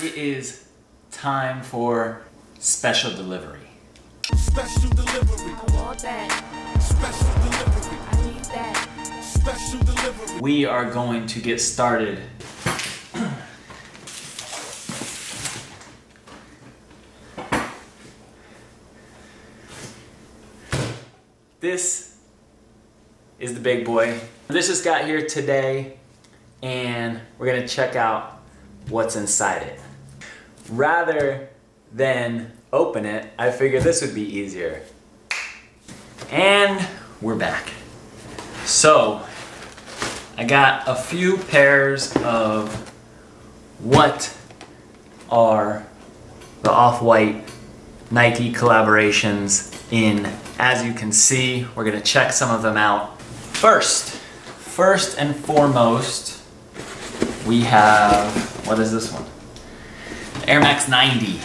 It is time for special delivery. Special delivery. I want that. Special delivery. I need that. Special delivery. We are going to get started. This is the big boy. This just got here today and we're gonna check out what's inside it. Rather than open it, I figured this would be easier. And we're back. So, I got a few pairs of what are the Off-White Nike collaborations in. As you can see, we're gonna check some of them out. First and foremost, we have, what is this one? Air Max 90.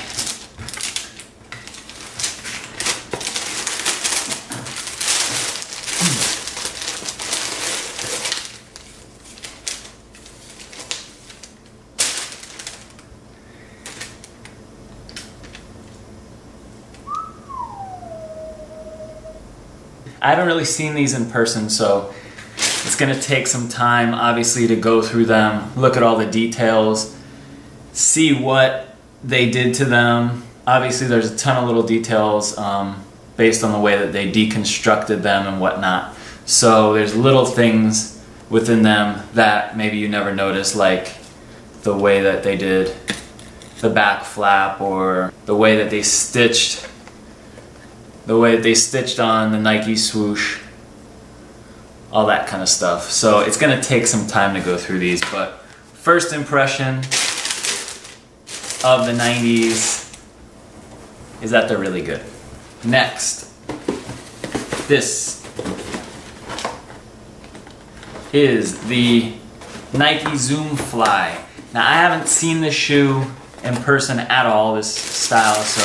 I haven't really seen these in person, so it's gonna take some time, obviously, to go through them, look at all the details, see what they did to them. Obviously, there's a ton of little details based on the way that they deconstructed them and whatnot. So there's little things within them that maybe you never noticed, like the way that they did the back flap, or the way that they stitched on the Nike swoosh, all that kind of stuff. So it's gonna take some time to go through these, but first impression of the 90s is that they're really good. Next, this is the Nike Zoom Fly. Now I haven't seen this shoe in person at all, this style, so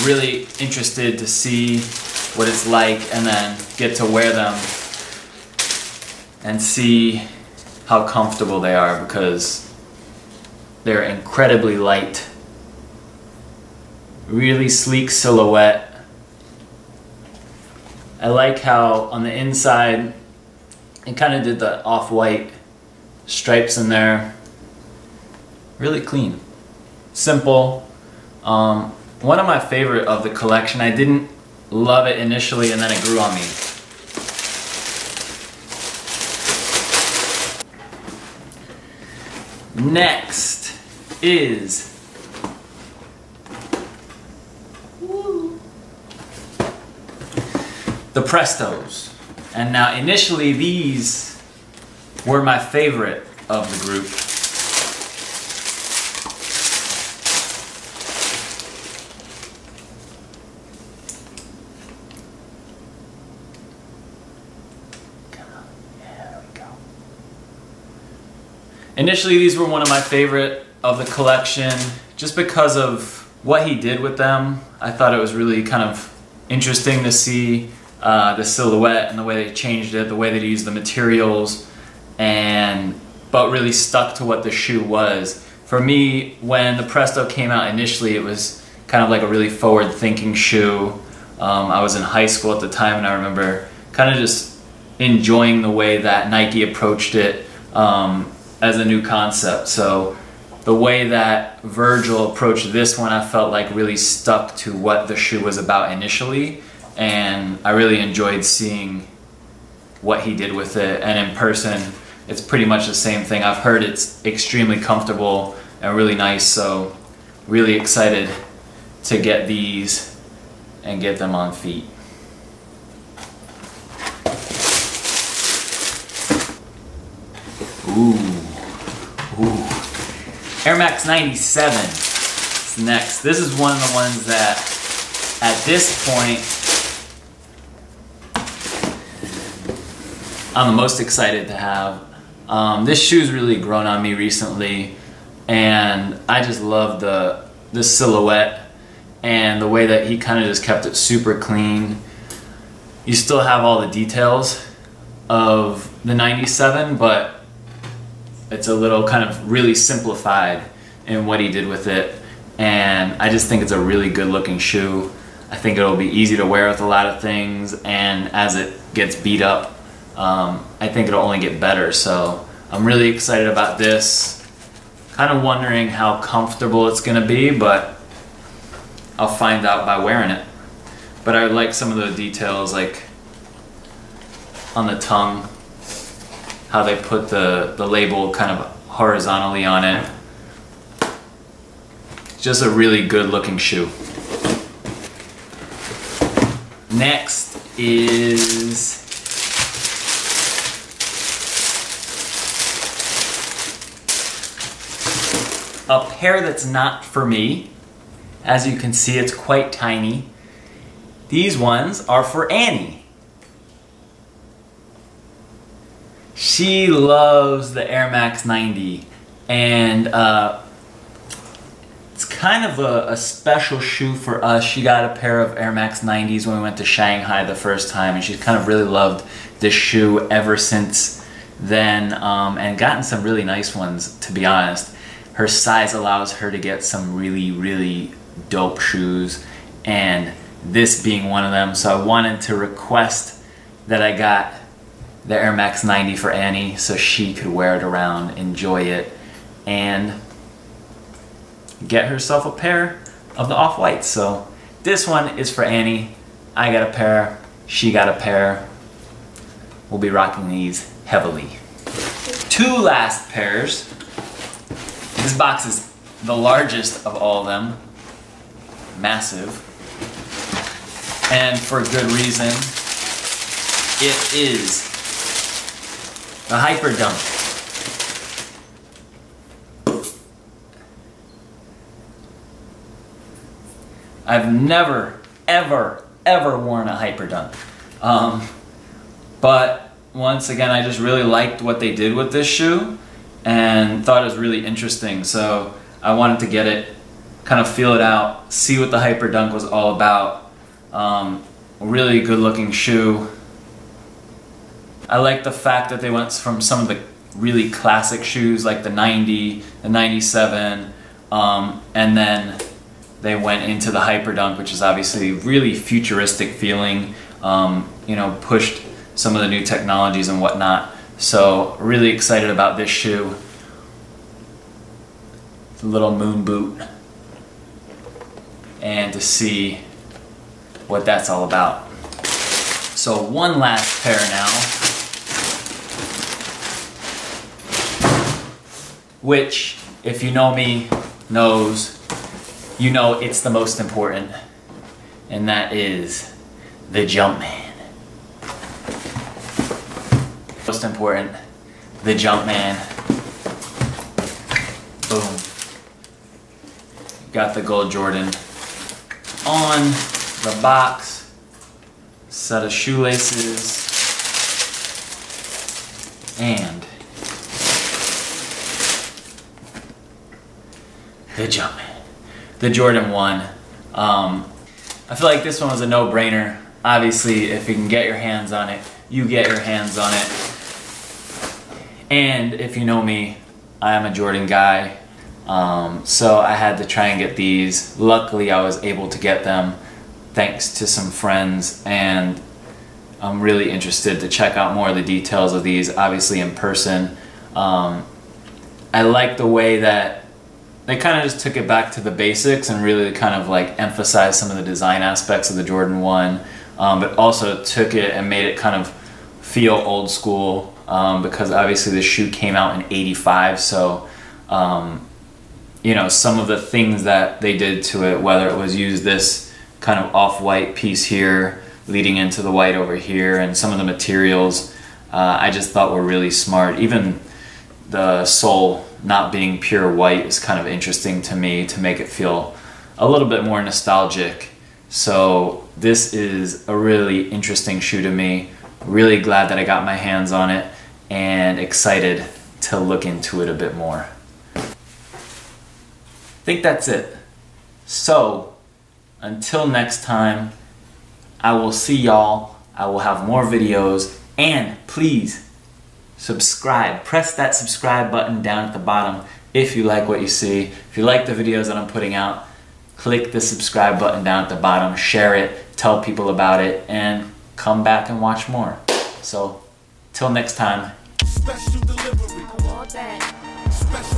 really interested to see what it's like and then get to wear them and see how comfortable they are, because they're incredibly light. Really sleek silhouette. I like how on the inside it kind of did the off-white stripes in there. Really clean. Simple. One of my favorite of the collection. I didn't love it initially and then it grew on me. Next is the Prestos. And now initially these were my favorite of the group. Initially, these were one of my favorite of the collection, just because of what he did with them. I thought it was really kind of interesting to see the silhouette and the way they changed it, the way that he used the materials, but really stuck to what the shoe was. For me, when the Presto came out initially, it was kind of like a really forward-thinking shoe. I was in high school at the time, and I remember kind of just enjoying the way that Nike approached it as a new concept. So the way that Virgil approached this one, I felt like really stuck to what the shoe was about initially, and I really enjoyed seeing what he did with it. And in person, it's pretty much the same thing. I've heard it's extremely comfortable and really nice, so really excited to get these and get them on feet. Ooh. Air Max 97 is next. This is one of the ones that, at this point, I'm the most excited to have. This shoe's really grown on me recently, and I just love the silhouette and the way that he kind of just kept it super clean. You still have all the details of the 97, but it's a little kind of really simplified in what he did with it, and I just think it's a really good looking shoe. I think it'll be easy to wear with a lot of things, and as it gets beat up, I think it'll only get better. So I'm really excited about this. Kind of wondering how comfortable it's gonna be, but I'll find out by wearing it. But I like some of the details, like on the tongue, how they put the label kind of horizontally on it. It's just a really good looking shoe. Next is a pair that's not for me. As you can see, it's quite tiny. These ones are for Annie. She loves the Air Max 90, and it's kind of a special shoe for us. She got a pair of Air Max 90s when we went to Shanghai the first time, and she's kind of really loved this shoe ever since then, and gotten some really nice ones, to be honest. Her size allows her to get some really, really dope shoes, and this being one of them. So I wanted to request that I got the Air Max 90 for Annie so she could wear it around, enjoy it, and get herself a pair of the Off-Whites. So this one is for Annie. I got a pair, she got a pair. We'll be rocking these heavily. Two last pairs. This box is the largest of all of them. Massive. And for good reason. It is the Hyperdunk. I've never, ever, ever worn a Hyperdunk. But once again, I just really liked what they did with this shoe and thought it was really interesting. So I wanted to get it, kind of feel it out, see what the Hyperdunk was all about. Really good looking shoe. I like the fact that they went from some of the really classic shoes like the 90, the 97, and then they went into the Hyperdunk, which is obviously really futuristic feeling, you know, pushed some of the new technologies and whatnot. So really excited about this shoe. It's a little moon boot, and to see what that's all about. So one last pair now, which, if you know me, knows, you know it's the most important, and that is the Jumpman. Most important, the Jumpman. Boom. Got the gold Jordan on the box, set of shoelaces, and the Jumpman. The Jordan 1. I feel like this one was a no-brainer. Obviously, if you can get your hands on it, you get your hands on it. And if you know me, I am a Jordan guy. So I had to try and get these. Luckily, I was able to get them thanks to some friends, and I'm really interested to check out more of the details of these, obviously in person. I like the way that they kind of just took it back to the basics and really kind of like emphasized some of the design aspects of the Jordan 1, but also took it and made it kind of feel old school, because obviously the shoe came out in '85, so you know, some of the things that they did to it, whether it was use this kind of off-white piece here leading into the white over here, and some of the materials I just thought were really smart. Even the sole not being pure white is kind of interesting to me, to make it feel a little bit more nostalgic. So this is a really interesting shoe to me. Really glad that I got my hands on it, and excited to look into it a bit more. I think that's it. So until next time, I will see y'all. I will have more videos, and please subscribe. Press that subscribe button down at the bottom if you like what you see. If you like the videos that I'm putting out, click the subscribe button down at the bottom, share it, tell people about it, and come back and watch more. So, till next time. Special delivery. I want that. Special